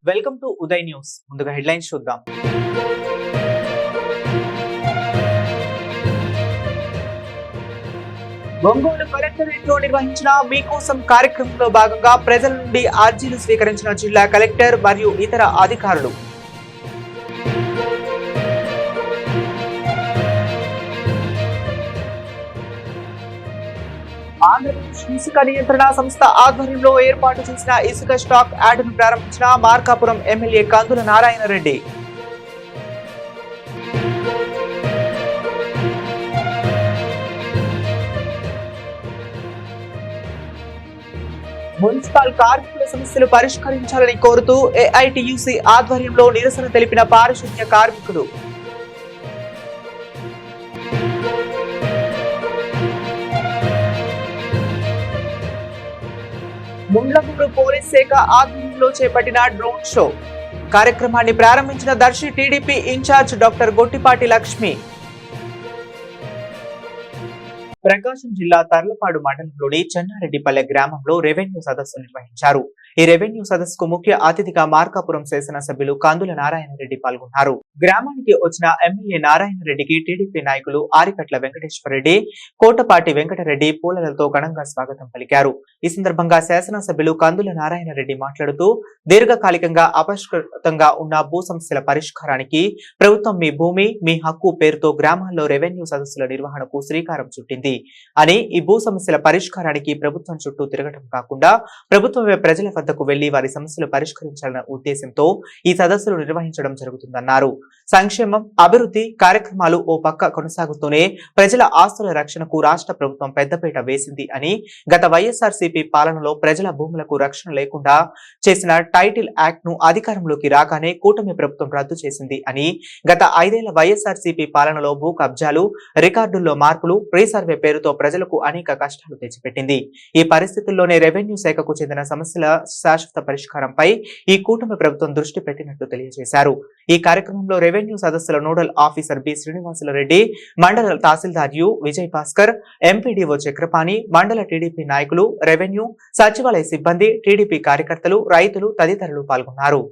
Welcome to Uday news. ముందుగా headlines చూద్దాం. Ongole collectorate లో నిర్వహించిన మీకోసం కార్యక్రమంలో భాగంగా ప్రజల నుండి అర్జీలు స్వీకరించిన జిల్లా కలెక్టర్ మరియు ఇతర అధికారులు. ఆంధ్రప్రదేశ్ ఇసుక నియంత్రణ సంస్థ ఆధ్వర్యంలో ఏర్పాటు చేసిన ఇసుక స్టాక్ యార్డును ప్రారంభించిన మార్కాపురం ఎమ్మెల్యే కందుల నారాయణ రెడ్డి. మున్సిపల్ కార్మికుల సమస్యలు పరిష్కరించాలని కోరుతూ ఏఐటియుసి ఆధ్వర్యంలో నిరసన తెలిపిన పారిశుద్ధ్య కార్మికులు. ముండ్లగూరు పోలీస్ శాఖ ఆధ్వర్యంలో చేపట్టిన డ్రోన్ షో కార్యక్రమాన్ని ప్రారంభించిన Darsi TDP incharge doctor Gottipati Lakshmi. Prakasam జిల్లా తర్లపాడు మండలంలోని చెన్నారెడ్డిపల్లె గ్రామంలో రెవెన్యూ సదస్సు నిర్వహించారు. ఈ రెవెన్యూ సదస్సుకు ముఖ్య అతిథిగా మార్కాపురం శాసనసభ్యులు కందుల నారాయణ రెడ్డి పాల్గొన్నారు. గ్రామానికి వచ్చిన ఎమ్మెల్యే నారాయణ రెడ్డికి టీడీపీ నాయకులు ఆరికట్ల వెంకటేశ్వరరెడ్డి, కోటపాటి వెంకటరెడ్డి పూలలతో ఘనంగా స్వాగతం పలికారు. ఈ సందర్భంగా శాసనసభ్యులు కందుల నారాయణ రెడ్డి మాట్లాడుతూ దీర్ఘకాలికంగా అపరిష్కృతంగా ఉన్న భూ సమస్యల పరిష్కారానికి ప్రభుత్వం మీ భూమి మీ హక్కు పేరుతో గ్రామాల్లో రెవెన్యూ సదస్సుల నిర్వహణకు శ్రీకారం చుట్టింది అని, ఈ భూ సమస్యల పరిష్కారానికి ప్రభుత్వం చుట్టూ తిరగటం కాకుండా ప్రభుత్వమే ప్రజల వద్దకు వెళ్లి వారి సమస్యలు పరిష్కరించాలన్న ఉద్దేశంతో ఈ సదస్సులు నిర్వహించడం జరుగుతుందన్నారు. సంక్షేమం అభివృద్ధి కార్యక్రమాలు ఓ పక్క కొనసాగుతూనే ప్రజల ఆస్తుల రక్షణకు రాష్ట్ర ప్రభుత్వం పెద్దపీట వేసింది అని, గత వైఎస్ఆర్సీపీ పాలనలో ప్రజల భూములకు రక్షణ లేకుండా చేసిన టైటిల్ యాక్ట్ ను అధికారంలోకి రాగానే కూటమి ప్రభుత్వం రద్దు చేసింది అని, గత 5 ఏళ్ల వైఎస్ఆర్సీపీ పాలనలో భూ కబ్జాలు, రికార్డుల్లో మార్పులు, రీసర్వే పేరుతో ప్రజలకు అనేక కష్టాలు తెచ్చిపెట్టింది. ఈ పరిస్థితుల్లోనే రెవెన్యూ శాఖకు చెందిన సమస్యల శాశ్వత పరిష్కారంపై ఈ కూటమి ప్రభుత్వం దృష్టి పెట్టినట్లు తెలియజేశారు. ఈ కార్యక్రమంలో రెవెన్యూ సదస్సుల నోడల్ ఆఫీసర్ బి శ్రీనివాసులరెడ్డి, మండల తహసీల్దార్ యు విజయ్ భాస్కర్, ఎంపీడీఓ చక్రపాణి, మండల టీడీపీ నాయకులు, రెవెన్యూ సచివాలయ సిబ్బంది, టీడీపీ కార్యకర్తలు, రైతులు తదితరులు పాల్గొన్నారు.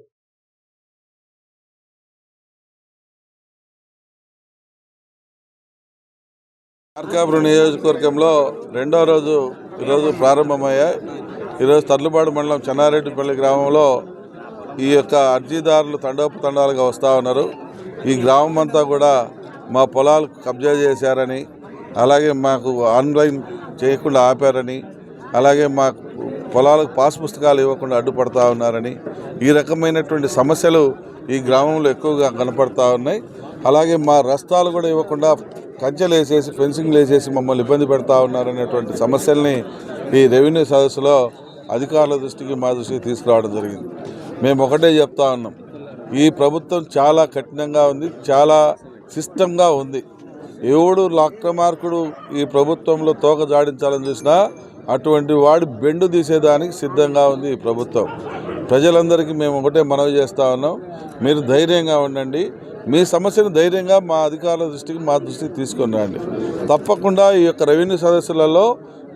మార్కాపురం నియోజకవర్గంలో రెండో రోజు ఈరోజు ప్రారంభమయ్యాయి. ఈరోజు తర్లుపాడు మండలం చెన్నారెడ్డిపల్లి గ్రామంలో ఈ యొక్క అర్జీదారులు తండోపతండాలుగా వస్తూ ఉన్నారు. ఈ గ్రామం అంతా కూడా మా పొలాలు కబ్జా చేశారని, అలాగే మాకు ఆన్లైన్ చేయకుండా ఆపారని, అలాగే మా పొలాలకు పాస్ పుస్తకాలు ఇవ్వకుండా అడ్డుపడతా ఉన్నారని, ఈ రకమైనటువంటి సమస్యలు ఈ గ్రామంలో ఎక్కువగా కనపడతా ఉన్నాయి. అలాగే మా రస్తాలు కూడా ఇవ్వకుండా కంచెలు వేసేసి ఫెన్సింగ్లు వేసేసి మమ్మల్ని ఇబ్బంది పెడతా ఉన్నారనేటువంటి సమస్యల్ని ఈ రెవెన్యూ సదస్సులో అధికారుల దృష్టికి మా దృష్టికి తీసుకురావడం జరిగింది. మేము ఒకటే చెప్తా ఉన్నాం, ఈ ప్రభుత్వం చాలా కఠినంగా ఉంది, చాలా సిస్టంగా ఉంది. ఎవడు అక్రమార్కుడు ఈ ప్రభుత్వంలో తోక జాడించాలని చూసినా అటువంటి వాడి బెండు తీసేదానికి సిద్ధంగా ఉంది ఈ ప్రభుత్వం. ప్రజలందరికీ మేము ఒకటే మనవి చేస్తూ ఉన్నాం, మీరు ధైర్యంగా ఉండండి. మీ సమస్యను ధైర్యంగా మా అధికారుల దృష్టికి మా దృష్టికి తీసుకొని రండి. తప్పకుండా ఈ యొక్క రెవెన్యూ సదస్సులలో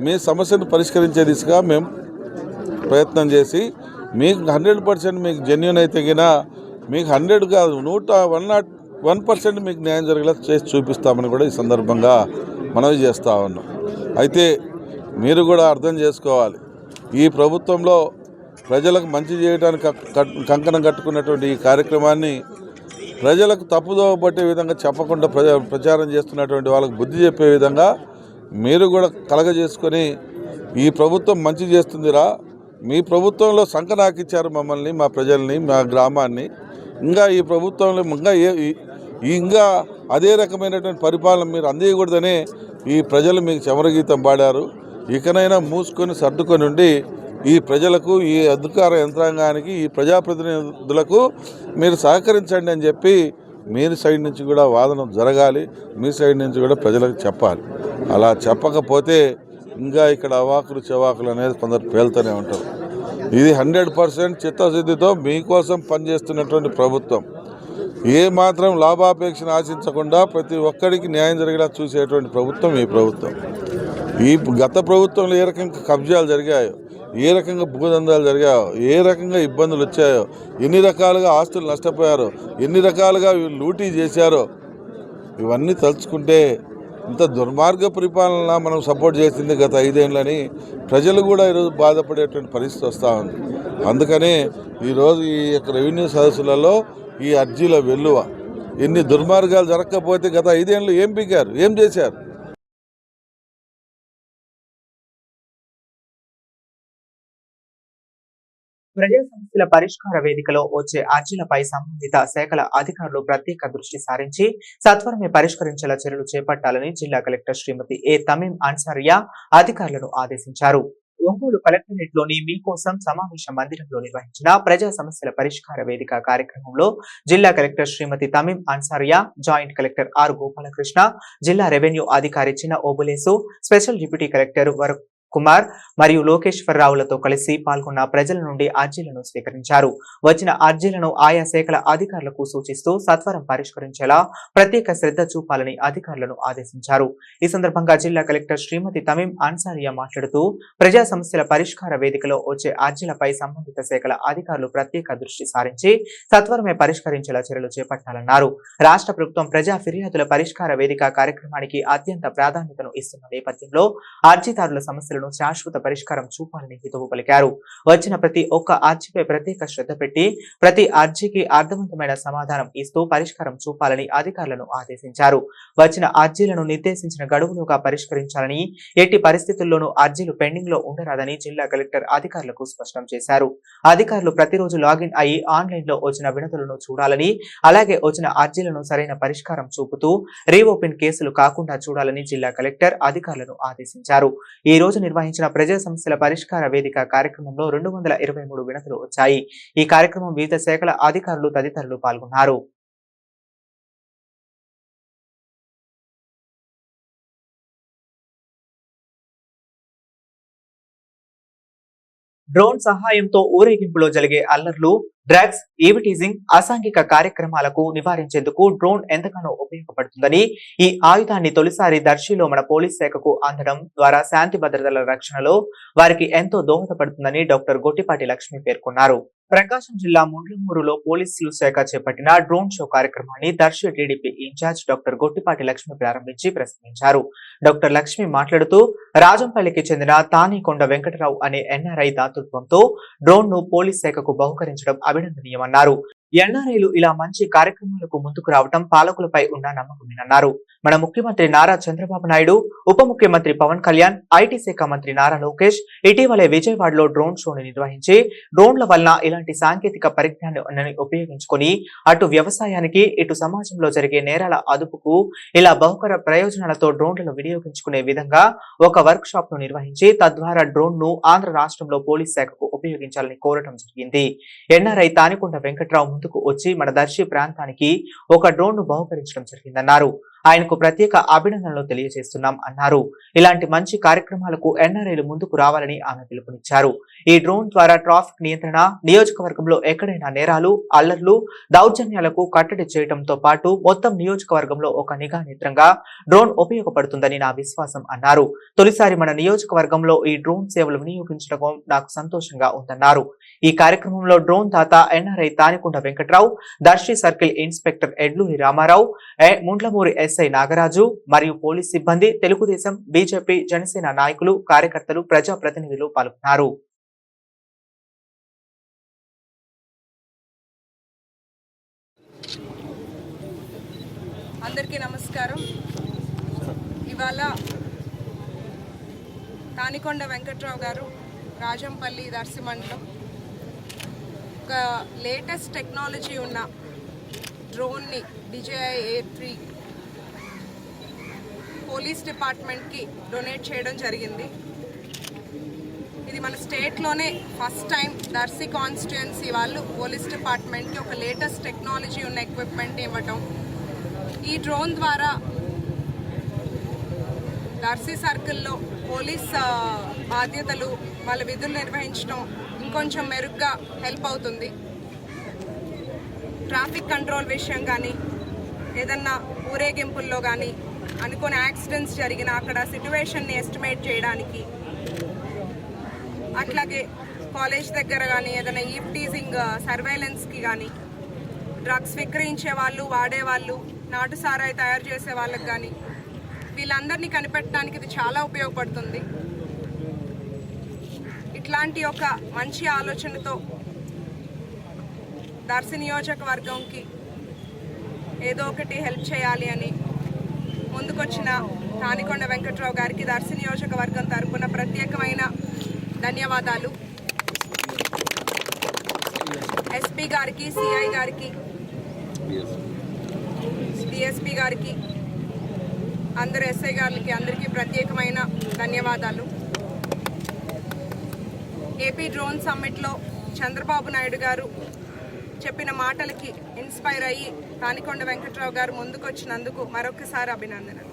మీ సమస్యను పరిష్కరించే దిశగా మేము ప్రయత్నం చేసి మీకు 100% మీకు జెన్యూన్ అయితే గినా మీకు 100 కాదు 101% మీకు న్యాయం జరిగేలా చేసి చూపిస్తామని కూడా ఈ సందర్భంగా మనవి చేస్తూ ఉన్నాం. అయితే మీరు కూడా అర్థం చేసుకోవాలి, ఈ ప్రభుత్వంలో ప్రజలకు మంచి చేయడానికి కంకణం కట్టుకున్నటువంటి ఈ కార్యక్రమాన్ని ప్రజలకు తప్పుదోవ పట్టే విధంగా చెప్పకుండా ప్రచారం చేస్తున్నటువంటి వాళ్ళకు బుద్ధి చెప్పే విధంగా మీరు కూడా కలగజేసుకొని ఈ ప్రభుత్వం మంచి చేస్తుందిరా, మీ ప్రభుత్వంలో సంకనాకిచ్చారు మమ్మల్ని, మా ప్రజల్ని, మా గ్రామాన్ని, ఇంకా ఈ ప్రభుత్వంలో ఇంకా అదే రకమైనటువంటి పరిపాలన మీరు అందేయకూడదనే ఈ ప్రజలు మీకు చమరగీతం పాడారు. ఇకనైనా మూసుకొని సర్దుకొని ఉండి ఈ ప్రజలకు, ఈ అధికార యంత్రాంగానికి, ఈ ప్రజాప్రతినిధులకు మీరు సహకరించండి అని చెప్పి మీరు సైడ్ నుంచి కూడా వాదన జరగాలి, మీ సైడ్ నుంచి కూడా ప్రజలకు చెప్పాలి. అలా చెప్పకపోతే ఇంకా ఇక్కడ అవాకులు చెవాకులు అనేది కొందరు పేలుతూనే ఉంటారు. ఇది 100% చిత్తశుద్ధితో మీకోసం పనిచేస్తున్నటువంటి ప్రభుత్వం. ఏ మాత్రం లాభాపేక్షను ఆశించకుండా ప్రతి ఒక్కరికి న్యాయం జరిగేలా చూసేటువంటి ప్రభుత్వం ఈ ప్రభుత్వం. ఈ గత ప్రభుత్వంలో ఏ రకంగా కబ్జాలు జరిగాయో ఏ రకంగా భూదందాలు జరిగాయో, ఏ రకంగా ఇబ్బందులు వచ్చాయో, ఎన్ని రకాలుగా ఆస్తులు నష్టపోయారో, ఎన్ని రకాలుగా లూటీ చేశారో ఇవన్నీ తలుచుకుంటే ఇంత దుర్మార్గ పరిపాలన మనం సపోర్ట్ చేసింది గత 5 ఏళ్ళని ప్రజలు కూడా ఈరోజు బాధపడేటువంటి పరిస్థితి వస్తూ ఉంది. అందుకని ఈరోజు ఈ యొక్క రెవెన్యూ సదస్సులలో ఈ అర్జీల వెల్లువ, ఎన్ని దుర్మార్గాలు జరగకపోతే గత 5 ఏళ్ళు ఏం పీకారు, ఏం చేశారు? ప్రజా సమస్యల పరిష్కార వేదికలో వచ్చే అర్జీలపై సంబంధిత శాఖల అధికారులు ప్రత్యేక దృష్టి సారించి సత్వరమే పరిష్కరించేలా చర్యలు చేపట్టాలని జిల్లా కలెక్టర్ శ్రీమతి ఏ తమీం అన్సారియా అధికారులను ఆదేశించారు. ఒంగోలు కలెక్టరేట్ లోని మీకోసం సమావేశ మందిరంలో నిర్వహించిన ప్రజా సమస్యల పరిష్కార వేదిక కార్యక్రమంలో జిల్లా collector Shrimati Tameem Ansariya, joint collector R Gopalakrishna, జిల్లా రెవెన్యూ అధికారి Chinna Obulesu, special deputy collector Kumar మరియు లోకేశ్వరరావులతో కలిసి పాల్గొన్న ప్రజల నుండి అర్జీలను స్వీకరించారు. వచ్చిన అర్జీలను ఆయా శాఖల అధికారులకు సూచిస్తూ సత్వరం పరిష్కరించేలా ప్రత్యేక శ్రద్ధ చూపాలని అధికారులను ఆదేశించారు. ఈ సందర్భంగా జిల్లా కలెక్టర్ శ్రీమతి తమీం అన్సారియా మాట్లాడుతూ ప్రజా సమస్యల పరిష్కార వేదికలో వచ్చే అర్జీలపై సంబంధిత శాఖల అధికారులు ప్రత్యేక దృష్టి సారించి సత్వరమే పరిష్కరించేలా చర్యలు చేపట్టాలన్నారు. రాష్ట్ర ప్రభుత్వం ప్రజా ఫిర్యాదుల పరిష్కార వేదిక కార్యక్రమానికి అత్యంత ప్రాధాన్యతను ఇస్తున్న నేపథ్యంలో అర్జీదారుల సమస్యలను శాశ్వత పరిష్కారం చూపాలని హితవు పలికారు. వచ్చిన ప్రతి ఒక్క అర్జీపై ప్రత్యేక శ్రద్ధ పెట్టి ప్రతి అర్జీకి అర్థవంతమైన సమాధానం ఇస్తూ పరిష్కారం చూపాలని అధికారులను ఆదేశించారు. వచ్చిన అర్జీలను నిర్దేశించిన గడువులోగా పరిష్కరించాలని, ఎట్టి పరిస్థితుల్లోనూ అర్జీలు పెండింగ్ లో ఉండరాదని జిల్లా కలెక్టర్ అధికారులకు స్పష్టం చేశారు. అధికారులు ప్రతిరోజు లాగిన్ అయ్యి ఆన్లైన్ లో వచ్చిన వినతులను చూడాలని, అలాగే వచ్చిన అర్జీలను సరైన పరిష్కారం చూపుతూ రీఓపెన్ కేసులు కాకుండా చూడాలని జిల్లా కలెక్టర్ అధికారులను ఆదేశించారు. ఈ రోజు నిర్వహించిన ప్రజా సమస్యల పరిష్కార వేదిక కార్యక్రమంలో 223 వినతులు వచ్చాయి. ఈ కార్యక్రమం వివిధ శాఖల అధికారులు తదితరులు పాల్గొన్నారు. డ్రోన్ సహాయంతో ఊరేగింపులో జరిగే అల్లర్లు, డ్రగ్స్, ఈవిటీజింగ్, అసాంఘిక కార్యక్రమాలకు నివారించేందుకు డ్రోన్ ఎంతగానో ఉపయోగపడుతుందని, ఈ ఆయుధాన్ని తొలిసారి దర్శిలో మన పోలీస్ శాఖకు అందడం ద్వారా శాంతి భద్రతల రక్షణలో వారికి ఎంతో దోహదపడుతుందని డాక్టర్ గొట్టిపాటి లక్ష్మి పేర్కొన్నారు. ప్రకాశం జిల్లా ముండ్లమూరులో పోలీసులు శాఖ చేపట్టిన డ్రోన్ షో కార్యక్రమాన్ని Darsi TDP incharge doctor Gottipati Lakshmi ప్రారంభించి ప్రసంగించారు. డాక్టర్ లక్ష్మి మాట్లాడుతూ రాజంపల్లికి చెందిన తానికొండ వెంకటరావు అనే ఎన్ఆర్ఐ దాతృత్వంతో డ్రోన్ ను పోలీస్ శాఖకు బహుకరించడం అభినందనీయమన్నారు. ఎన్ఆర్ఐలు ఇలా మంచి కార్యక్రమాలకు ముందుకు రావడం పాలకులపై ఉన్న నమ్మకమేనన్నారు. మన ముఖ్యమంత్రి నారా చంద్రబాబు నాయుడు, ఉప ముఖ్యమంత్రి పవన్ కళ్యాణ్, ఐటీ శాఖ మంత్రి నారా లోకేష్ ఇటీవలే విజయవాడలో డ్రోన్ షోని నిర్వహించి డ్రోన్ల వలన ఇలాంటి సాంకేతిక పరిజ్ఞానాన్ని ఉపయోగించుకొని అటు వ్యవసాయానికి, ఇటు సమాజంలో జరిగే నేరాల అదుపుకు ఇలా బహుకర ప్రయోజనాలతో డ్రోన్లను వినియోగించుకునే విధంగా ఒక వర్క్ షాప్ ను నిర్వహించి తద్వారా డ్రోన్ ను ఆంధ్ర రాష్ట్రంలో పోలీస్ శాఖకు ఉపయోగించాలని కోరటం జరిగింది. ఎన్ఆర్ఐ తానికొండ వెంకట్రావు ముందుకు వచ్చి మన దర్శి ప్రాంతానికి ఒక డ్రోన్ ను బహుకరించడం జరిగిందన్నారు. ఆయనకు ప్రత్యేక అభినందనలు తెలియజేస్తున్నాం అన్నారు. ఇలాంటి మంచి కార్యక్రమాలకు ఎన్ఆర్ఐలు ముందుకు రావాలని ఆమె పిలుపునిచ్చారు. ఈ డ్రోన్ ద్వారా ట్రాఫిక్ నియంత్రణ, నియోజకవర్గంలో ఎక్కడైనా నేరాలు, అల్లర్లు, దౌర్జన్యాలకు కట్టడి చేయడంతో పాటు మొత్తం నియోజకవర్గంలో ఒక నిఘా నేత్రంగా డ్రోన్ ఉపయోగపడుతుందని నా విశ్వాసం అన్నారు. తొలిసారి మన నియోజకవర్గంలో ఈ డ్రోన్ సేవలు వినియోగించడం నాకు సంతోషంగా ఉందన్నారు. ఈ కార్యక్రమంలో డ్రోన్ దాత NRI Tanikonda Venkatrao, Darsi circle inspector Edluri Ramarao, ముండ్లమూరి ఎస్ఐ నాగరాజు మరియు పోలీస్ సిబ్బంది, తెలుగుదేశం, బీజేపీ, జనసేన నాయకులు, కార్యకర్తలు, ప్రజాప్రతినిధులు పాల్గొన్నారు. అందరికీ నమస్కారం. ఇవాళ తానికొండ వెంకట్రావు గారు, రాజంపల్లి, దర్శి మండలం, ఒక లేటెస్ట్ టెక్నాలజీ ఉన్న డ్రోన్ని DJI Air 3 పోలీస్ డిపార్ట్మెంట్కి డొనేట్ చేయడం జరిగింది. ఇది మన స్టేట్లోనే ఫస్ట్ టైం దర్శి కాన్స్టిట్యుయెన్సీ వాళ్ళు పోలీస్ డిపార్ట్మెంట్కి ఒక లేటెస్ట్ టెక్నాలజీ ఉన్న ఎక్విప్మెంట్ ఇవ్వటం. ఈ డ్రోన్ ద్వారా దర్శి సర్కిల్లో పోలీస్ బాధ్యతలు, వాళ్ళ విధులు నిర్వహించడం ఇంకొంచెం మెరుగ్గా హెల్ప్ అవుతుంది. ట్రాఫిక్ కంట్రోల్ విషయం కానీ, ఏదన్నా ఊరేగింపుల్లో కానీ అనుకోని యాక్సిడెంట్స్ జరిగిన అక్కడ సిట్యువేషన్ని ఎస్టిమేట్ చేయడానికి, అట్లాగే కాలేజ్ దగ్గర కానీ ఏదైనా ఈవ్ టీజింగ్ సర్వేలెన్స్కి కానీ, డ్రగ్స్ విక్రయించే వాళ్ళు, వాడేవాళ్ళు, నాటు సారాయి తయారు చేసే వాళ్ళకి కానీ వీళ్ళందరినీ కనిపెట్టడానికి ఇది చాలా ఉపయోగపడుతుంది. ఇట్లాంటి ఒక మంచి ఆలోచనతో దర్శి నియోజకవర్గంకి ఏదో ఒకటి హెల్ప్ చేయాలి అని ముందుకొచ్చిన తానికొండ వెంకట్రావు గారికి దర్శి నియోజకవర్గం తరపున ప్రత్యేకమైన ధన్యవాదాలు. ఎస్పీ గారికి, సిఐ గారికి, డిఎస్పీ గారికి, అందరు ఎస్ఐ గారికి అందరికీ ప్రత్యేకమైన ధన్యవాదాలు. ఏపీ డ్రోన్ సమ్మిట్లో చంద్రబాబు నాయుడు గారు చెప్పిన మాటలకి ఇన్స్పైర్ అయ్యి తానికొండ వెంకట్రావు గారు ముందుకొచ్చినందుకు మరొకసారి అభినందనలు.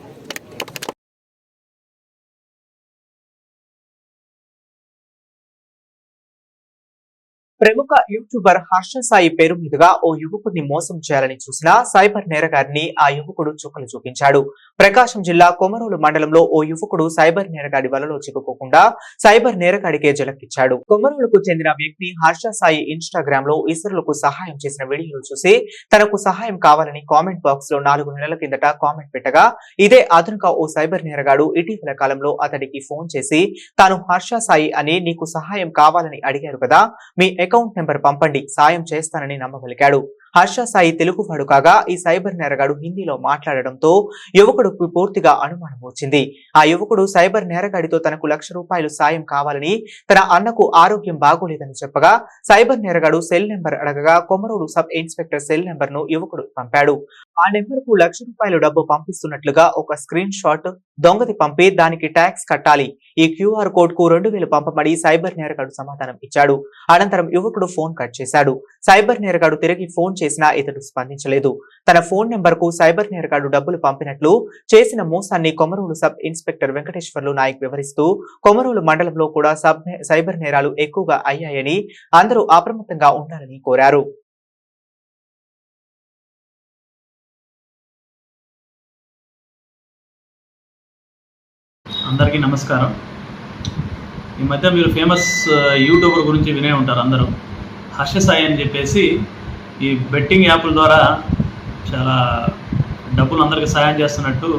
ప్రముఖ యూట్యూబర్ హర్ష సాయి పేరు మీదుగా ఓ యువకుడిని మోసం చేయాలని చూసిన సైబర్ నేరగాడిని ఆ యువకుడు చుక్కలు చూపించాడు. ప్రకాశం జిల్లా కొమరోలు మండలంలో ఓ యువకుడు సైబర్ నేరగాడి వలలో చిక్కుకోకుండా సైబర్ నేరగాడికే జలకిచ్చాడు. కొమరోలుకు చెందిన వ్యక్తి హర్ష సాయి ఇన్స్టాగ్రామ్ లో ఇతరులకు సహాయం చేసిన వీడియోలు చూసి తనకు సహాయం కావాలని కామెంట్ బాక్స్ లో 4 నెలల కిందట కామెంట్ పెట్టగా ఇదే అదనుగా ఓ సైబర్ నేరగాడు ఇటీవల కాలంలో అతడికి ఫోన్ చేసి తాను హర్ష సాయి అని నీకు సహాయం కావాలని అడిగారు కదా, మీ అకౌంట్ నెంబర్ పంపండి, సాయం చేస్తానని నమ్మబలికాడు. హర్ష సాయి తెలుగువాడు కాగా ఈ సైబర్ నేరగాడు హిందీలో మాట్లాడడంతో యువకుడికి పూర్తిగా అనుమానం వచ్చింది. ఆ యువకుడు సైబర్ నేరగాడితో తనకు ₹1,00,000 సాయం కావాలని, తన అన్నకు ఆరోగ్యం బాగోలేదని చెప్పగా సైబర్ నేరగాడు సెల్ నెంబర్ అడగగా Komarolu sub inspector cell number ను యువకుడు పంపాడు. ఆ నెంబర్ కు ₹1,00,000 డబ్బు పంపిస్తున్నట్లుగా ఒక స్క్రీన్ షాట్ దొంగతి పంపి దానికి ట్యాక్స్ కట్టాలి, ఈ QR కోడ్ కు 2,000 పంపమని సైబర్ నేరగాడు సమాధానం ఇచ్చాడు. అనంతరం యువకుడు ఫోన్ కట్ చేశాడు. సైబర్ నేరగాడు తిరిగి ఫోన్ చేసినా ఇతడు స్పందించలేదు. తన ఫోన్ నెంబర్ కు సైబర్ నేరగాడు డబ్బులు పంపినట్లు చేసిన మోసాన్ని కొమరోలు సబ్ ఇన్స్పెక్టర్ వెంకటేశ్వర్లు నాయక్ వివరిస్తూ కొమరోలు మండలంలో కూడా సైబర్ నేరాలు ఎక్కువగా అయ్యాయని అందరూ అప్రమత్తంగా ఉండాలని కోరారు. అందరికీ నమస్కారం. ఈ మధ్య మీరు ఫేమస్ యూట్యూబర్ గురించి వినే ఉంటారు అందరూ. హర్ష సాయి అని చెప్పేసి ఈ బెట్టింగ్ యాప్ల ద్వారా చాలా డబ్బులు అందరికీ సాయం చేస్తున్నట్టు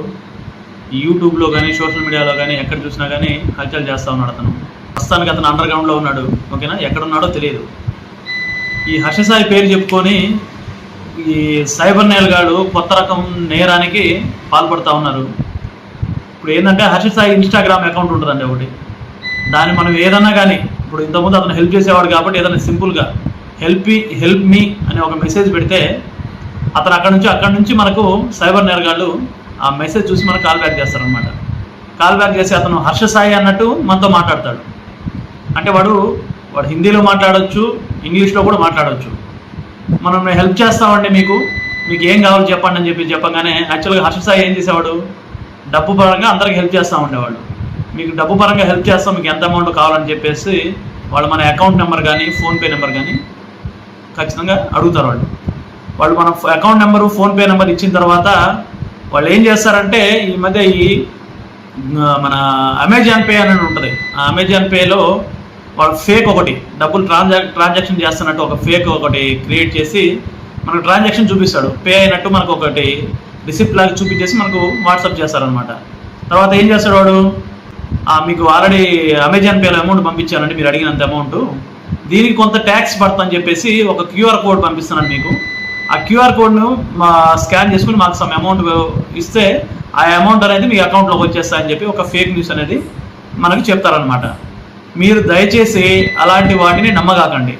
యూట్యూబ్లో కానీ సోషల్ మీడియాలో కానీ ఎక్కడ చూసినా కానీ హల్చల్ చేస్తూ ఉన్నాడు అతను. ప్రస్తుతానికి అతను అండర్ గ్రౌండ్లో ఉన్నాడు. ఓకేనా, ఎక్కడున్నాడో తెలియదు. ఈ హర్ష సాయి పేరు చెప్పుకొని ఈ సైబర్ నేరగాళ్ళు కొత్త రకం నేరానికి పాల్పడుతూ ఉన్నారు. ఇప్పుడు ఏంటంటే హర్ష సాయి ఇన్స్టాగ్రామ్ అకౌంట్ ఉంటుందండి ఒకటి. దాన్ని మనం ఏదన్నా కానీ, ఇప్పుడు ఇంతకుముందు అతను హెల్ప్ చేసేవాడు కాబట్టి ఏదైనా సింపుల్గా హెల్ప్ మీ అనే ఒక మెసేజ్ పెడితే అతను అక్కడ నుంచి మనకు సైబర్ నేరగాళ్ళు ఆ మెసేజ్ చూసి మనకు కాల్ బ్యాక్ చేస్తారనమాట. కాల్ బ్యాక్ చేసి అతను హర్ష సాయి అన్నట్టు మనతో మాట్లాడతాడు. అంటే వాడు హిందీలో మాట్లాడవచ్చు, ఇంగ్లీష్లో కూడా మాట్లాడవచ్చు. మనం హెల్ప్ చేస్తామండి, మీకు ఏం కావాలో చెప్పండి అని చెప్పగానే యాక్చువల్గా హర్ష సాయి ఏం చేసేవాడు, డబ్బు పరంగా అందరికి హెల్ప్ చేస్తూ ఉండేవాళ్ళు. మీకు డబ్బు పరంగా హెల్ప్ చేస్తాం, మీకు ఎంత అమౌంట్ కావాలని చెప్పేసి వాళ్ళు మన అకౌంట్ నెంబర్ కానీ ఫోన్పే నెంబర్ కానీ ఖచ్చితంగా అడుగుతారు. వాళ్ళు మన అకౌంట్ నెంబరు ఫోన్పే నెంబర్ ఇచ్చిన తర్వాత వాళ్ళు ఏం చేస్తారంటే ఈ మధ్య ఈ మన అమెజాన్ పే అనేది ఉంటుంది. ఆ అమెజాన్ పేలో వాళ్ళు ఫేక్ ఒకటి డబ్బులు ట్రాన్సాక్షన్ చేస్తున్నట్టు ఒక ఫేక్ ఒకటి క్రియేట్ చేసి మనకు ట్రాన్సాక్షన్ చూపిస్తాడు. పే అయినట్టు మనకు ఒకటి రిసిప్ట్ లాగా చూపించేసి మనకు వాట్సాప్ చేస్తారనమాట. తర్వాత ఏం చేస్తాడు వాడు, మీకు ఆల్రెడీ అమెజాన్ పేలో అమౌంట్ పంపించానండి, మీరు అడిగినంత అమౌంట్, దీనికి కొంత ట్యాక్స్ పడుతుందని చెప్పేసి ఒక QR కోడ్ పంపిస్తున్నాను మీకు. ఆ QR కోడ్ను స్కాన్ చేసుకుని మాకు సమ్ అమౌంట్ ఇస్తే ఆ అమౌంట్ అనేది మీ అకౌంట్లోకి వచ్చేస్తాయని చెప్పి ఒక ఫేక్ న్యూస్ అనేది మనకు చెప్తారనమాట. మీరు దయచేసి అలాంటి వాటిని నమ్మగాకండి.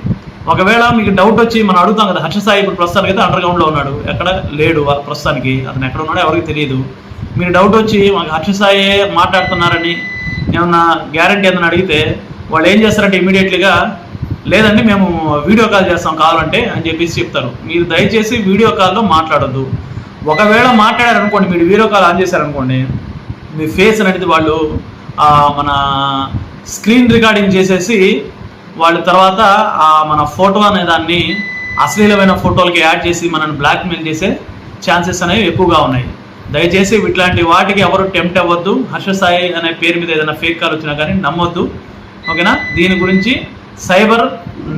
ఒకవేళ మీకు డౌట్ వచ్చి మనం అడుగుతాం కదా, హర్ష సాయి ఇప్పుడు ప్రస్తుతానికి అయితే అండర్ గ్రౌండ్లో ఉన్నాడు, ఎక్కడ లేడు ప్రస్తుతానికి, అతను ఎక్కడ ఉన్నాడో ఎవరికి తెలియదు. మీరు డౌట్ వచ్చి మాకు హర్ష సాయి మాట్లాడుతున్నారని ఏమన్నా గ్యారంటీ ఏదైనా అడిగితే వాళ్ళు ఏం చేస్తారంటే ఇమీడియట్లీగా లేదండి మేము వీడియో కాల్ చేస్తాం కావాలంటే అని చెప్పేసి చెప్తారు. మీరు దయచేసి వీడియో కాల్లో మాట్లాడొద్దు. ఒకవేళ మాట్లాడారనుకోండి, మీరు వీడియో కాల్ ఆన్ చేశారనుకోండి, మీ ఫేస్ అనేది వాళ్ళు మన స్క్రీన్ రికార్డింగ్ చేసేసి వాళ్ళ తర్వాత మన ఫోటో అనే దాన్ని అశ్లీలమైన ఫోటోలకి యాడ్ చేసి మనల్ని బ్లాక్మెయిల్ చేసే ఛాన్సెస్ అనేవి ఎక్కువగా ఉన్నాయి. దయచేసి ఇట్లాంటి వాటికి ఎవరు టెంప్ట్ అవ్వద్దు. హర్ష సాయి అనే పేరు మీద ఏదైనా ఫేక్ కాల్ వచ్చినా కానీ నమ్మొద్దు. ఓకేనా? దీని గురించి సైబర్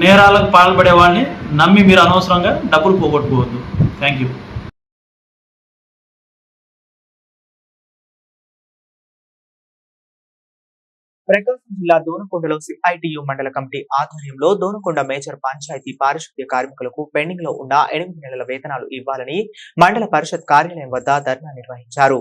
నేరాలకు పాల్పడే వాళ్ళని నమ్మి మీరు అనవసరంగా డబ్బులు పోగొట్టుకోవద్దు. Thank you. ప్రకాశం జిల్లా దోనకొండలో సిఐటియు మండల కమిటీ ఆధ్వర్యంలో దోనకొండ మేజర్ పంచాయతీ పారిశుద్ధ్య కార్మికులకు పెండింగ్ లో ఉన్న 8 నెలల వేతనాలు ఇవ్వాలని మండల పరిషత్ కార్యాలయం వద్ద ధర్నా నిర్వహించారు.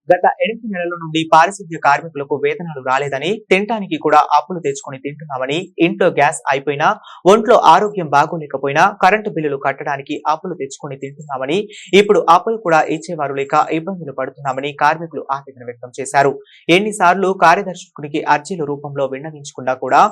గత 8 నెలల నుండి పారిశుద్ధ్య కార్మికులకు వేతనాలు రాలేదని, తినటానికి కూడా అప్పులు తెచ్చుకొని తింటున్నామని, ఇంట్లో గ్యాస్ అయిపోయినా, ఒంట్లో ఆరోగ్యం బాగోలేకపోయినా కరెంటు బిల్లులు కట్టడానికి అప్పులు తెచ్చుకొని తింటున్నామని, ఇప్పుడు అప్పులు కూడా ఇచ్చేవారు లేక ఇబ్బందులు పడుతున్నామని కార్మికులు ఆవేదన వ్యక్తం చేశారు. ఎన్నిసార్లు కార్యదర్శకునికి అర్జీల రూపంలో విన్నవించుకున్నా కూడా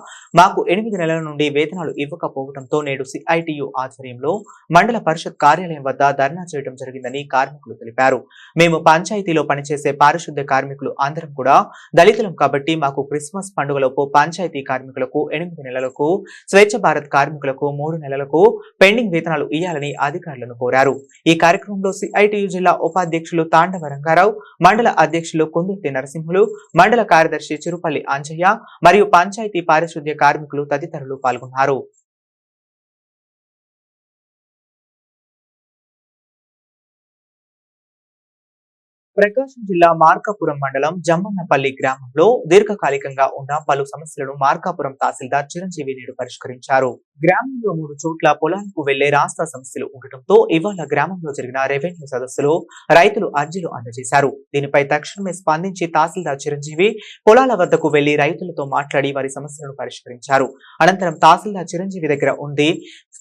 మాకు 8 నెలల నుండి వేతనాలు ఇవ్వకపోవడంతో నేడు సిఐటియు ఆధ్వర్యంలో మండల పరిషత్ కార్యాలయం వద్ద ధర్నా చేయడం జరిగిందని కార్మికులు తెలిపారు. మేము పంచాయతీలో పనిచేసే పారిశుద్ధ్య కార్మికులు అందరం కూడా దళితులం కాబట్టి మాకు క్రిస్మస్ పండుగలోపు పంచాయతీ కార్మికులకు 8 నెలలకు, స్వేచ్ఛ భారత్ కార్మికులకు 3 నెలలకు పెండింగ్ వేతనాలు ఇవ్వాలని అధికారులను కోరారు. ఈ కార్యక్రమంలో సిఐటియు జిల్లా ఉపాధ్యక్షులు తాండవ రంగారావు, మండల అధ్యక్షులు కుందుర్తి నరసింహులు, మండల కార్యదర్శి చిరుపల్లి అంజయ్య మరియు పంచాయతీ పారిశుద్ధ్య కార్మికులు తదితరులు పాల్గొన్నారు. ప్రకాశం జిల్లా మార్కాపురం మండలం జమ్మన్నపల్లి గ్రామంలో దీర్ఘకాలికంగా ఉన్న పలు సమస్యలను మార్కాపురం తహసీల్దార్ చిరంజీవి నేడు పరిష్కరించారు. గ్రామంలో 3 చోట్ల పొలాలకు వెళ్లే రాస్తా సమస్యలు ఉండటంతో ఇవాళ గ్రామంలో జరిగిన రెవెన్యూ సదస్సులో రైతులు అర్జీలు అందజేశారు. దీనిపై తక్షణమే స్పందించి తహసీల్దార్ చిరంజీవి పొలాల వద్దకు వెళ్లి రైతులతో మాట్లాడి వారి సమస్యలను పరిష్కరించారు. అనంతరం తహసీల్దార్ చిరంజీవి దగ్గర ఉంది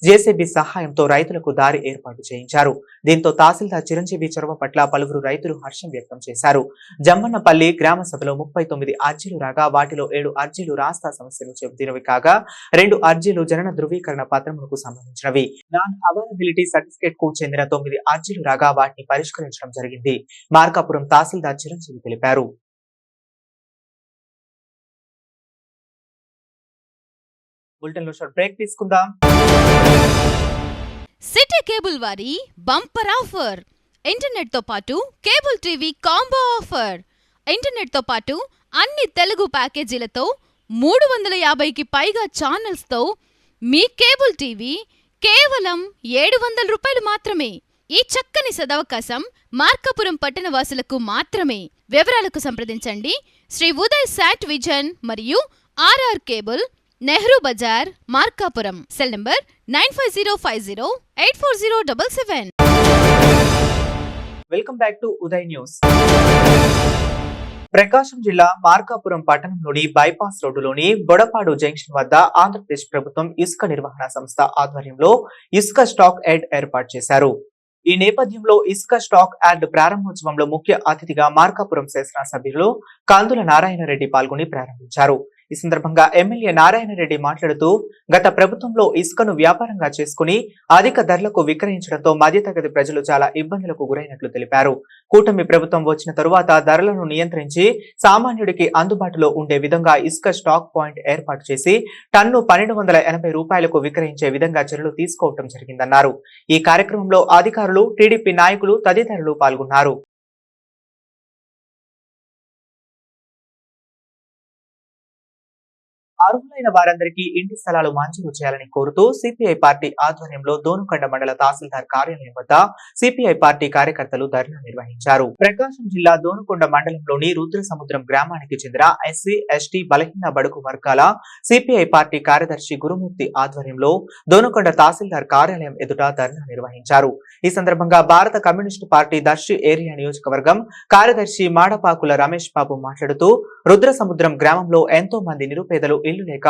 జేసీబీ సహాయంతో రైతులకు దారి ఏర్పాటు చేయించారు. దీంతో తహసీల్దార్ చిరంజీవి చొరవ పట్ల పలువురు రైతులు హర్షం వ్యక్తం చేశారు. జమ్మన్నపల్లి గ్రామ సభలో 39 అర్జీలు రాగా వాటిలో 7 అర్జీలు రాస్తా సమస్యలు చెబుతున్నవి కాగా 2 అర్జీలు జనన ధృవీకరణ పత్రములకు సంబంధించినవి. నాన్ అవైలబిలిటీ సర్టిఫికేట్ కు చెందిన 9 అర్జీలు రాగా వాటిని పరిష్కరించడం జరిగింది. మార్కాపురం తహసీల్దార్ చిరంజీవి తెలిపారు. బులెటిన్ లో షార్ట్ బ్రేక్ తీసుకుందాం. సిటీ కేబుల్ వారి బంపర్ ఆఫర్. ఇంటర్నెట్ తో పాటు cable TV combo offer. Internet తో పాటు అన్ని తెలుగు ప్యాకేజీలతో 350కి పైగా ఛానల్స్ తో మీ కేబుల్ టీవీ కేవలం 700 రూపాయలు మాత్రమే. ఈ చక్కని సదవకాశం మార్కాపురం పట్టణ వాసులకు మాత్రమే. వివరాలకు సంప్రదించండి శ్రీ ఉదయ్ శాట్ విజన్ మరియు RR cable, Nehru Bazar, Markapuram. Cell number 9505084077. Welcome back to Uday news. Prakasam జిల్లా మార్కాపురం పట్టణంలోని బైపాస్ రోడ్డులోని బొడపాడు జంక్షన్ వద్ద ఆంధ్రప్రదేశ్ ప్రభుత్వం ఇసుక నిర్వహణ సంస్థ ఆధ్వర్యంలో ఇసుక స్టాక్ యార్డ్ ఏర్పాటు చేశారు. ఈ నేపథ్యంలో ఇసుక స్టాక్ యార్డ్ ప్రారంభోత్సవంలో ముఖ్య అతిథిగా మార్కాపురం శాసనసభ్యులు కందుల నారాయణ రెడ్డి పాల్గొని ప్రారంభించారు. ఈ సందర్భంగా ఎమ్మెల్యే నారాయణ రెడ్డి మాట్లాడుతూ గత ప్రభుత్వంలో ఇసుకను వ్యాపారంగా చేసుకుని అధిక ధరలకు విక్రయించడంతో మధ్యతరగతి ప్రజలు చాలా ఇబ్బందులకు గురైనట్లు తెలిపారు. కూటమి ప్రభుత్వం వచ్చిన తరువాత ధరలను నియంత్రించి సామాన్యుడికి అందుబాటులో ఉండే విధంగా ఇసుక స్టాక్ పాయింట్ ఏర్పాటు చేసి టన్ను 1280 రూపాయలకు విక్రయించే విధంగా చర్యలు తీసుకోవడం జరిగిందన్నారు. ఈ కార్యక్రమంలో అధికారులు, టీడీపీ నాయకులు తదితరులు పాల్గొన్నారు. అర్హులైన వారందరికీ ఇంటి స్థలాలు మంజూరు చేయాలని కోరుతూ సిపిఐ పార్టీ ఆధ్వర్యంలో దోనుకొండ మండల తహసీల్దార్ కార్యాలయం వద్ద సిపిఐ పార్టీ కార్యకర్తలు ధర్నా నిర్వహించారు. ప్రకాశం జిల్లా దోనుకొండ మండలంలోని రుద్రసముద్రం గ్రామానికి చెందిన ఎస్సీ, ఎస్టీ, బలహీన బడుగు వర్గాల సిపిఐ పార్టీ కార్యదర్శి గురుమూర్తి ఆధ్వర్యంలో దోనుకొండ తహసీల్దార్ కార్యాలయం ఎదుట ధర్నా నిర్వహించారు. ఈ సందర్భంగా భారత కమ్యూనిస్టు పార్టీ దర్శి ఏరియా నియోజకవర్గం కార్యదర్శి మాడపాకుల రమేష్ బాబు మాట్లాడుతూ రుద్రసముద్రం గ్రామంలో ఎంతో మంది నిరుపేదలు ఇల్లు లేక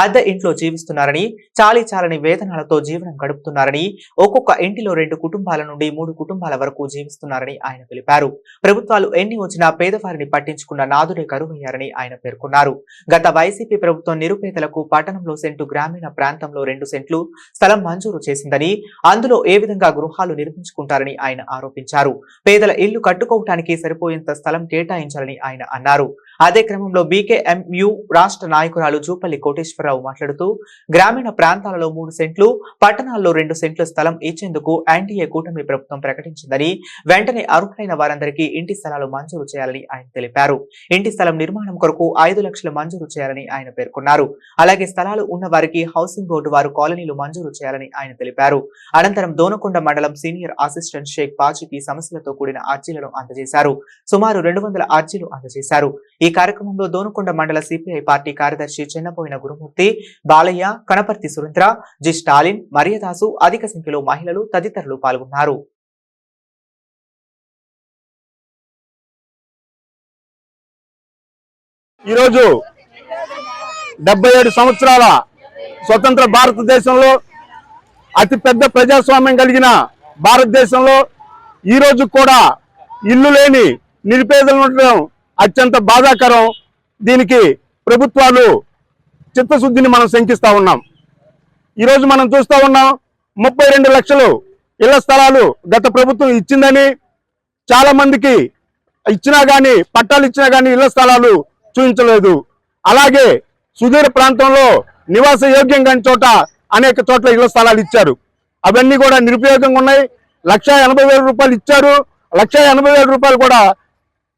అద్దె ఇంట్లో జీవిస్తున్నారని, చాలీచాలని వేతనాలతో జీవనం గడుపుతున్నారని, ఒక్కొక్క ఇంటిలో 2 కుటుంబాల నుండి 3 కుటుంబాల వరకు జీవిస్తున్నారని ఆయన తెలిపారు. ప్రభుత్వాలు ఎన్ని వచ్చినా పేదవారిని పట్టించుకున్న నాదుడే కరువయ్యారని ఆయన పేర్కొన్నారు. గత వైసీపీ ప్రభుత్వం నిరుపేదలకు పట్టణంలో సెంటు, గ్రామీణ ప్రాంతంలో 2 సెంట్లు స్థలం మంజూరు చేసిందని, అందులో ఏ విధంగా గృహాలు నిర్మించుకుంటారని ఆయన ఆరోపించారు. పేదల ఇల్లు కట్టుకోవటానికి సరిపోయేంత స్థలం కేటాయించాలని ఆయన అన్నారు. అదే క్రమంలో బీకేఎంయు రాష్ట్ర నాయకురాలు జూపల్లి కోటేశ్వరరావు మాట్లాడుతూ గ్రామీణ ప్రాంతాలలో 3 సెంట్లు, పట్టణాల్లో 2 సెంట్లు స్థలం ఇచ్చేందుకు ఎన్డీఏ కూటమి ప్రభుత్వం ప్రకటించిందని, వెంటనే అర్హులైన వారందరికీ ఇంటి స్థలాలు మంజూరు చేయాలని ఆయన తెలిపారు. ఇంటి స్థలం నిర్మాణం కొరకు 5 లక్షలు మంజూరు చేయాలని ఆయన పేర్కొన్నారు. అలాగే స్థలాలు ఉన్న వారికి హౌసింగ్ బోర్డు వారు కాలనీలు మంజూరు చేయాలని ఆయన తెలిపారు. అనంతరం దోనకొండ మండలం సీనియర్ అసిస్టెంట్ షేక్ బాజీకి సమస్యలతో కూడిన అర్జీలను అందజేశారు. సుమారు 200 అర్జీలు అందజేశారు. ఈ కార్యక్రమంలో దోనకొండ మండల సిపిఐ పార్టీ కార్యదర్శి చెన్నపోయిన గురుమూర్తి, బాలయ్య, కనపర్తి సురేంద్ర, జి స్టాలిన్, మరియదాసు, అధిక సంఖ్యలో మహిళలు తదితరులు పాల్గొన్నారు. ఈరోజు 77 సంవత్సరాల స్వతంత్ర భారతదేశంలో అతిపెద్ద ప్రజాస్వామ్యం కలిగిన భారతదేశంలో ఈరోజు కూడా ఇల్లు లేని నిరుపేదలు ఉండడం అత్యంత బాధాకరం. దీనికి ప్రభుత్వాలు చిత్తశుద్ధిని మనం శంకిస్తూ ఉన్నాం. ఈరోజు మనం చూస్తూ ఉన్నాం 32 లక్షలు ఇళ్ల స్థలాలు గత ప్రభుత్వం ఇచ్చిందని, చాలా మందికి ఇచ్చినా కానీ పట్టాలు ఇచ్చినా కానీ ఇళ్ల స్థలాలు చూపించలేదు. అలాగే సుదూర ప్రాంతంలో నివాస యోగ్యం కాని చోట అనేక చోట్ల ఇళ్ల స్థలాలు ఇచ్చారు. అవన్నీ కూడా నిరుపయోగంగా ఉన్నాయి. 1,80,000 రూపాయలు ఇచ్చారు. 1,80,000 రూపాయలు కూడా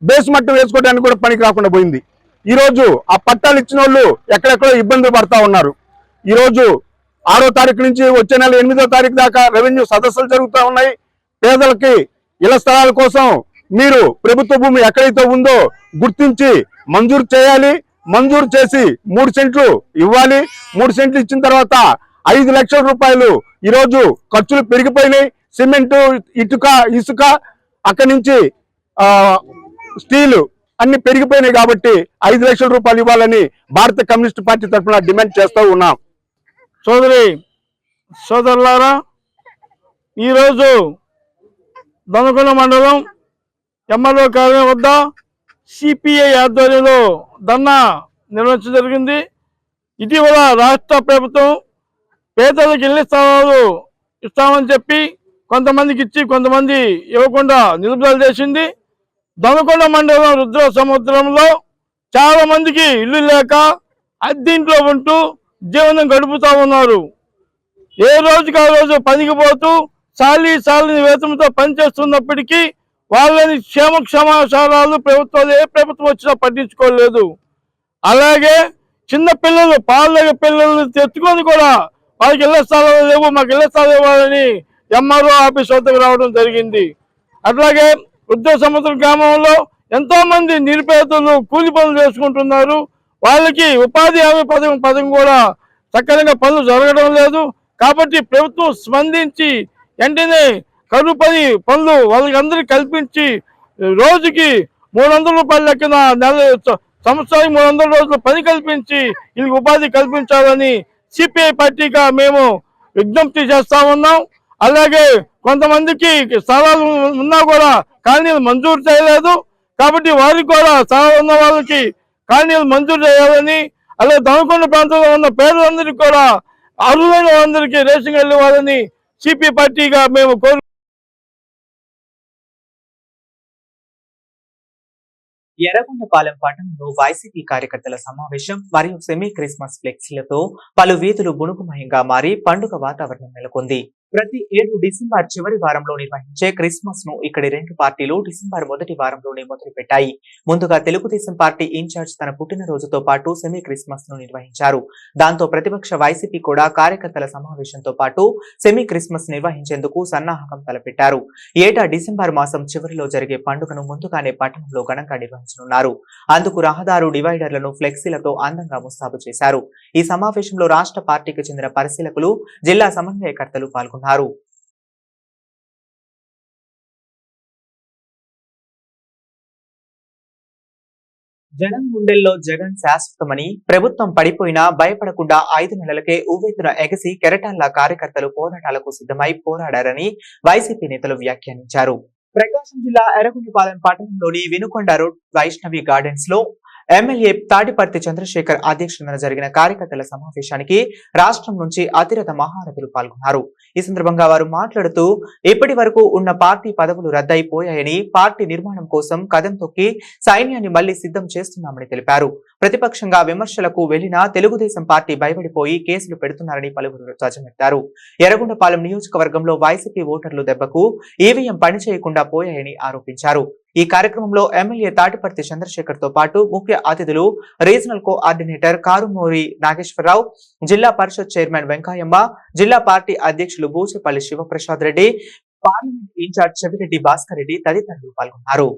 బేస్ మట్టం వేసుకోవడానికి కూడా పనికి రాకుండా పోయింది. ఈరోజు ఆ పట్టాలు ఇచ్చిన వాళ్ళు ఎక్కడెక్కడో ఇబ్బందులు పడతా ఉన్నారు. ఈరోజు 6వ తారీఖు నుంచి వచ్చే నెల 8వ తారీఖు దాకా రెవెన్యూ సదస్సులు జరుగుతూ ఉన్నాయి. పేదలకి ఇళ్ల స్థలాల కోసం మీరు ప్రభుత్వ భూమి ఎక్కడైతే ఉందో గుర్తించి మంజూరు చేయాలి. మంజూరు చేసి 3 సెంట్లు ఇవ్వాలి. 3 సెంట్లు ఇచ్చిన తర్వాత 5 లక్షల రూపాయలు ఈరోజు ఖర్చులు పెరిగిపోయినాయి. సిమెంటు, ఇసుక అక్కడి నుంచి స్టీలు అన్ని పెరిగిపోయినాయి కాబట్టి 5 లక్షల రూపాయలు ఇవ్వాలని భారత కమ్యూనిస్ట్ పార్టీ తరఫున డిమాండ్ చేస్తూ ఉన్నాం. సోదరులారా, ఈరోజు దొనకొండ మండలం ఎంఆర్ఓ కార్యాలయం వద్ద సిపిఐ ఆధ్వర్యంలో ధర్నా నిర్వహించడం జరిగింది. ఇటీవల రాష్ట్ర ప్రభుత్వం పేదలకు ఇళ్ల స్థలాలు ఇస్తామని చెప్పి కొంతమందికి ఇచ్చి కొంతమంది ఇవ్వకుండా నిలుపుదల చేసింది. దొనకొండ మండలం రుద్ర సముద్రంలో చాలా మందికి ఇల్లు లేక అద్దెంట్లో ఉంటూ జీవనం గడుపుతూ ఉన్నారు. ఏ రోజుకి ఆ రోజు పనికి పోతూ సాలి వేతనంతో పనిచేస్తున్నప్పటికీ వాళ్ళని క్షేమాక్షేమాచారాలు ప్రభుత్వాలు ఏ ప్రభుత్వం వచ్చినా పట్టించుకోలేదు. అలాగే చిన్న పిల్లలు, పాల పిల్లలు తెచ్చుకొని కూడా వాళ్ళకి ఇళ్ల స్థలాలు లేవు, మాకు ఇళ్ల స్థలాలు ఇవ్వాలని ఎంఆర్ఓ ఆఫీస్ వద్దకు రావడం జరిగింది. అట్లాగే వృద్ధ సముద్రం గ్రామంలో ఎంతో మంది నిరుపేదలు కూలి పనులు చేసుకుంటున్నారు. వాళ్ళకి ఉపాధి హామీ పథకం కూడా సక్రమంగా పనులు జరగడం లేదు. కాబట్టి ప్రభుత్వం స్పందించి వెంటనే కరువు పనులు వాళ్ళకి అందరికీ కల్పించి రోజుకి 300 రూపాయల లెక్కన సంవత్సరానికి 300 రోజులు పని కల్పించి వీళ్ళకి ఉపాధి కల్పించాలని సిపిఐ పార్టీగా మేము విజ్ఞప్తి చేస్తా ఉన్నాం. అలాగే కొంతమందికి స్థలాలు ఉన్నా కూడా కాలనీలు మంజూరు చేయలేదు. కాబట్టి వారికి కూడా స్థలాలు ఉన్న వాళ్ళకి కాలనీలు మంజూరు చేయాలని, అలాగే దొనకొండ ప్రాంతంలో ఉన్న పేదలందరికీ కూడా అర్హులైన వాళ్ళందరికీ రేషన్ కార్డులు ఇవ్వాలని సిపిఐ పార్టీగా మేము కోరు. ఎర్రగొండపాలెం పట్టణంలో వైసీపీ కార్యకర్తల సమావేశం మరియు సెమీ క్రిస్మస్ ఫ్లెక్సీలతో పలు వీధులు గుణుగుమయంగా మారి పండుగ వాతావరణం నెలకొంది. ప్రతి ఏడు డిసెంబర్ చివరి వారంలో నిర్వహించే క్రిస్మస్ ను ఇక్కడి 2 పార్టీలు డిసెంబర్ మొదటి వారంలోనే మొదలుపెట్టాయి. ముందుగా తెలుగుదేశం పార్టీ ఇన్ఛార్జ్ తన పుట్టినరోజుతో పాటు సెమీ క్రిస్మస్ ను నిర్వహించారు. దాంతో ప్రతిపక్ష వైసీపీ కూడా కార్యకర్తల సమావేశంతో పాటు సెమీ క్రిస్మస్ నిర్వహించేందుకు సన్నాహకం తలపెట్టారు. ఏటా డిసెంబర్ మాసం చివరిలో జరిగే పండుగను ముందుగానే పట్టణంలో ఘనంగా నిర్వహించనున్నారు. అందుకు రహదారు డివైడర్లను ఫ్లెక్సీలతో అందంగా ముస్తాబు చేశారు. ఈ సమావేశంలో రాష్ట్ర పార్టీకి చెందిన పరిశీలకులు, జిల్లా సమన్వయకర్తలు పాల్గొన్నారు. జనం గుండెల్లో జగన్ శాశ్వతమని, ప్రభుత్వం పడిపోయినా భయపడకుండా 5 నెలలకే ఉవ్వెత్తున ఎగసి కెరటాల్లా కార్యకర్తలు పోరాటాలకు సిద్ధమై పోరాడారని వైసీపీ నేతలు వ్యాఖ్యానించారు. ప్రకాశం జిల్లా ఎర్రగొండపాలెం పట్టణంలోని వినుకొండ రోడ్ వైష్ణవి గార్డెన్స్ లో ఎమ్మెల్యే తాటిపర్తి చంద్రశేఖర్ అధ్యక్షతన జరిగిన కార్యకర్తల సమావేశానికి రాష్ట్రం నుంచి అతిరథ మహారథులు పాల్గొన్నారు. ఈ సందర్భంగా వారు మాట్లాడుతూ ఇప్పటి వరకు ఉన్న పార్టీ పదవులు రద్దయిపోయాయని, పార్టీ నిర్మాణం కోసం కదం తొక్కి సైన్యాన్ని మళ్లీ సిద్ధం చేస్తున్నామని తెలిపారు. ప్రతిపక్షంగా విమర్శలకు వెళ్లిన తెలుగుదేశం పార్టీ భయపడిపోయి కేసులు పెడుతున్నారని పలువురు ధ్వజమెత్తారు. ఎర్రగొండపాలెం నియోజకవర్గంలో వైసీపీ ఓటర్లు దెబ్బకు ఈవీఎం పనిచేయకుండా పోయాయని ఆరోపించారు. ఈ కార్యక్రమంలో ఎమ్మెల్యే తాటిపర్తి చంద్రశేఖర్ తో పాటు ముఖ్య అతిథులు రీజనల్ కోఆర్డినేటర్ కారుమూరి నాగేశ్వరరావు, జిల్లా పరిషత్ చైర్మన్ వెంకయ్యమ్మ, జిల్లా పార్టీ అధ్యక్షులు బూచేపల్లి శివప్రసాద్ రెడ్డి, పార్లమెంట్ ఇన్ఛార్జ్ చెవిరెడ్డి భాస్కర్ రెడ్డి తదితరులు పాల్గొన్నారు.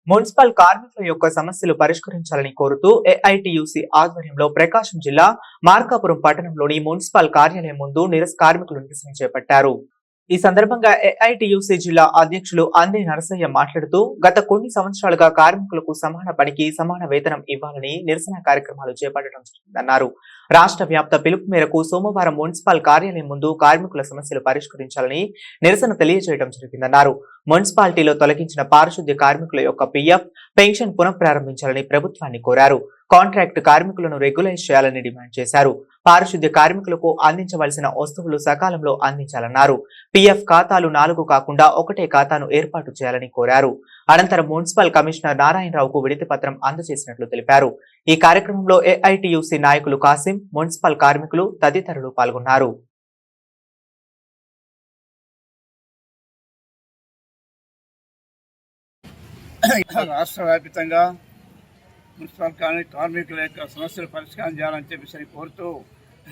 మున్సిపల్ కార్మికుల యొక్క సమస్యలు పరిష్కరించాలని కోరుతూ ఏఐటియుసి ఆధ్వర్యంలో ప్రకాశం జిల్లా మార్కాపురం పట్టణంలోని మున్సిపల్ కార్యాలయం ముందు కార్మికులు నిరసన చేపట్టారు. ఈ సందర్భంగా ఏఐటియుసి జిల్లా అధ్యక్షులు అందే నరసయ్య మాట్లాడుతూ గత కొన్ని సంవత్సరాలుగా కార్మికులకు సమాన పనికి సమాన వేతనం ఇవ్వాలని నిరసన కార్యక్రమాలు చేపట్టడం జరిగిందన్నారు. రాష్ట్ర వ్యాప్త పిలుపు మేరకు సోమవారం మున్సిపల్ కార్యాలయం ముందు కార్మికుల సమస్యలు పరిష్కరించాలని నిరసన తెలియజేయడం జరిగిందన్నారు. మున్సిపాలిటీలో తొలగించిన పారిశుద్ధ్య కార్మికుల యొక్క పిఎఫ్, పెన్షన్ పునఃప్రారంభించాలని ప్రభుత్వాన్ని కోరారు. కాంట్రాక్ట్ కార్మికులను రెగ్యులైజ్ చేయాలని డిమాండ్ చేశారు. పారిశుద్ధ్య కార్మికులకు అందించవలసిన వస్తువులు సకాలంలో అందించాలన్నారు. పిఎఫ్ ఖాతాలు 4 కాకుండా ఒకటే ఖాతాను ఏర్పాటు చేయాలని కోరారు. అనంతరం మున్సిపల్ కమిషనర్ నారాయణరావుకు వినతి పత్రం అందజేసినట్లు తెలిపారు. ఈ కార్యక్రమంలో ఏఐటియుసి నాయకులు కాసిం, మున్సిపల్ కార్మికులు తదితరులు పాల్గొన్నారు. రాష్ట్ర వ్యాప్తంగా మున్సిపల్ కార్మికుల యొక్క సమస్యలు పరిష్కారం చేయాలని చెప్పేసి కోరుతూ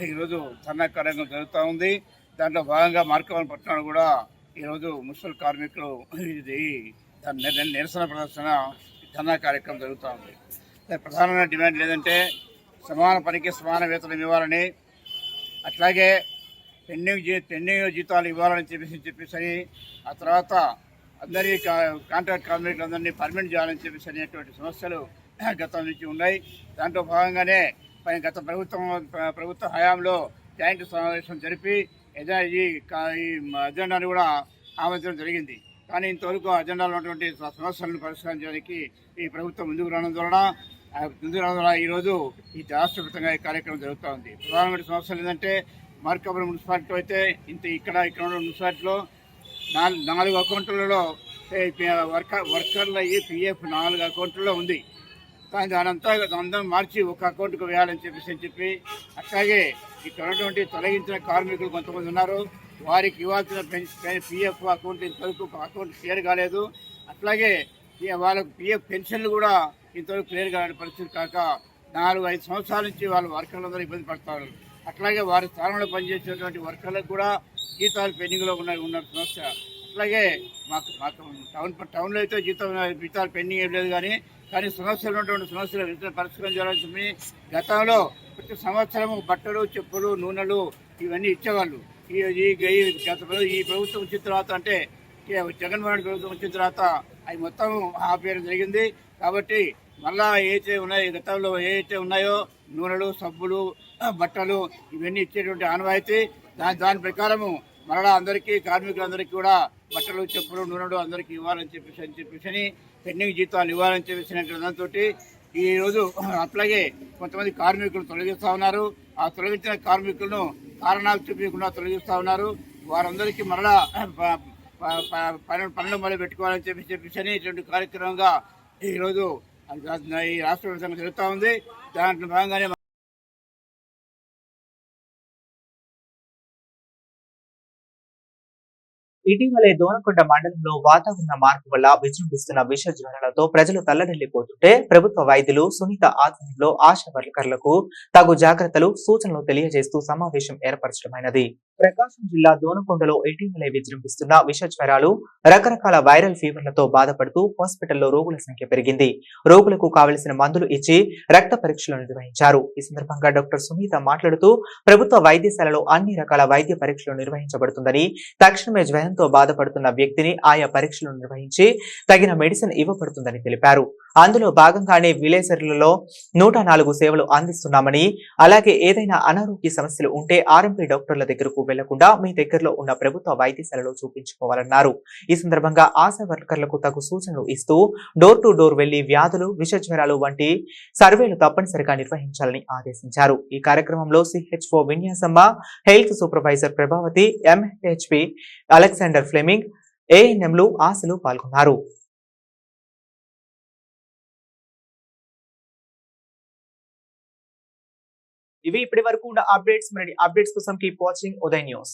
ఈరోజు ధర్నా కార్యక్రమం జరుగుతూ ఉంది. దాంట్లో భాగంగా మార్కాపురం పట్టణంలో కూడా ఈరోజు మున్సిపల్ కార్మికులు ఇది నిరసన ప్రదర్శన ధర్నా కార్యక్రమం జరుగుతూ ఉంది. ప్రధానమైన డిమాండ్ లేదంటే సమాన పనికి సమాన వేతనం ఇవ్వాలని, అట్లాగే పెండింగ్ జీతాలు ఇవ్వాలని చెప్పేసి ఆ తర్వాత అందరి కాంట్రాక్ట్ కార్మికులందరినీ పర్మనెంట్ చేయాలని చెప్పేసి అనేటువంటి సమస్యలు గతం నుంచి ఉన్నాయి. దాంట్లో భాగంగానే గత ప్రభుత్వ హయాంలో జాయింట్ సమావేశం జరిపి ఈ అజెండాను కూడా ఆమోదించడం జరిగింది. కానీ ఇంతవరకు అజెండాలో ఉన్నటువంటి సమస్యలను పరిష్కరించడానికి ఈ ప్రభుత్వం ముందుకు రావడం ద్వారా ఈరోజు ఈ రాష్ట్ర వ్యాప్తంగా ఈ కార్యక్రమం జరుగుతూ ఉంది. ప్రధానమైన సమస్యలు ఏంటంటే మార్కాపురం మున్సిపాలిటీ అయితే ఇక్కడ ఉన్న మున్సిపాలిటీలో 4 అకౌంట్లలో వర్కర్ల పిఎఫ్ 4 అకౌంట్లలో ఉంది. కానీ దానంతా అందరం మార్చి ఒక అకౌంట్కు వేయాలని చెప్పి అట్లాగే ఇక్కడ ఉన్నటువంటి తొలగించిన కార్మికులు కొంతమంది ఉన్నారు. వారికి ఇవ్వాల్సిన పిఎఫ్ అకౌంట్ ఇంతవరకు అకౌంట్ క్లియర్ కాలేదు. అట్లాగే వాళ్ళకు పిఎఫ్ పెన్షన్లు కూడా ఇంతవరకు క్లియర్ కాని పరిస్థితి కాక 4-5 సంవత్సరాల నుంచి వాళ్ళు వర్కర్లందరూ ఇబ్బంది పడతారు. అట్లాగే వారి స్థానంలో పనిచేసేటువంటి వర్కర్లకు కూడా జీతాలు పెండింగ్లో ఉన్న సమస్య. అట్లాగే మాకు టౌన్లో అయితే జీతాలు పెండింగ్ ఏం లేదు. కానీ సమస్యలు ఉన్నటువంటి సమస్యలు పరిష్కారం చేయాల్సి గతంలో ప్రతి సంవత్సరం బట్టలు, చెప్పులు, నూనెలు ఇవన్నీ ఇచ్చేవాళ్ళు. ఈ ప్రభుత్వం వచ్చిన తర్వాత అంటే జగన్మోహన్ రెడ్డి ప్రభుత్వం వచ్చిన తర్వాత అవి మొత్తం ఆపేయడం జరిగింది. కాబట్టి మళ్ళా ఏదైతే ఉన్నాయో గతంలో ఏదైతే ఉన్నాయో నూనెలు, సబ్బులు, బట్టలు ఇవన్నీ ఇచ్చేటువంటి ఆనవాయితీ. దాని ప్రకారము మరలా అందరికీ కార్మికులందరికీ కూడా బట్టలు, చెప్పులు, నూనెలు అందరికీ ఇవ్వాలని చెప్పేసి పెండింగ్ జీతాలు ఇవ్వాలని చెప్పేసి దాంతో ఈరోజు అట్లాగే కొంతమంది కార్మికులు తొలగిస్తూ ఉన్నారు. ఆ తొలగించిన కార్మికులను కారణాలు చూపించకుండా తొలగిస్తూ ఉన్నారు. వారందరికీ మరలా పనులు మొదలు పెట్టుకోవాలని చెప్పేసి ఇటువంటి కార్యక్రమంగా ఈరోజు ఈ రాష్ట్ర వ్యాప్తంగా జరుగుతూ ఉంది. దాంట్లో భాగంగానే ఇటీవలే దోనకొండ మండలంలో వాతావరణ మార్పు వల్ల విజృంభిస్తున్న విష జ్వరాలతో ప్రజలు తల్లడిల్లిపోతుంటే ప్రభుత్వ వైద్యులు సునీత ఆధ్వర్యంలో ఆశా వర్కర్లకు తగు జాగ్రత్తలు, సూచనలు తెలియజేస్తూ సమావేశం ఏర్పరచడమైనది. ప్రకాశం జిల్లా దోనకొండలో ఇటీవలే విజృంభిస్తున్న విష జ్వరాలు, రకరకాల వైరల్ ఫీవర్లతో బాధపడుతూ హాస్పిటల్లో రోగుల సంఖ్య పెరిగింది. రోగులకు కావలసిన మందులు ఇచ్చి రక్త పరీక్షలు నిర్వహించారు. ఈ సందర్భంగా డాక్టర్ సునీత మాట్లాడుతూ ప్రభుత్వ వైద్యశాలలో అన్ని రకాల వైద్య పరీక్షలు నిర్వహించబడుతుందని, తక్షణమే జ్వరంతో జ్వరంతో బాధపడుతున్న వ్యక్తిని ఆయా పరీక్షలు నిర్వహించి తగిన మెడిసిన్ ఇవ్వబడుతుందని తెలిపారు. అందులో భాగంగానే విలేజర్లలో 104 సేవలు అందిస్తున్నామని, అలాగే ఏదైనా అనారోగ్య సమస్యలు ఉంటే ఆర్ఎంపీ డాక్టర్ల దగ్గరకు వెళ్లకుండా మీ దగ్గరలో ఉన్న ప్రభుత్వ వైద్యశాలలో చూపించుకోవాలన్నారు. ఈ సందర్భంగా ఆశా వర్కర్లకు తగు సూచనలు ఇస్తూ డోర్ టు డోర్ వెళ్లి వ్యాధులు, విష జ్వరాలు వంటి సర్వేలు తప్పనిసరిగా నిర్వహించాలని ఆదేశించారు. ఈ కార్యక్రమంలో CHO Vinyasamma, health supervisor Prabhavathi, MHP Alexander Fleming, ఏఎన్ఎంలు, ఆశలు పాల్గొన్నారు. ఇవి ఇప్పటి వరకు ఉన్న అప్డేట్స్. మరి అప్డేట్స్ కోసం కీప్ వాచింగ్ ఉదయ్ న్యూస్.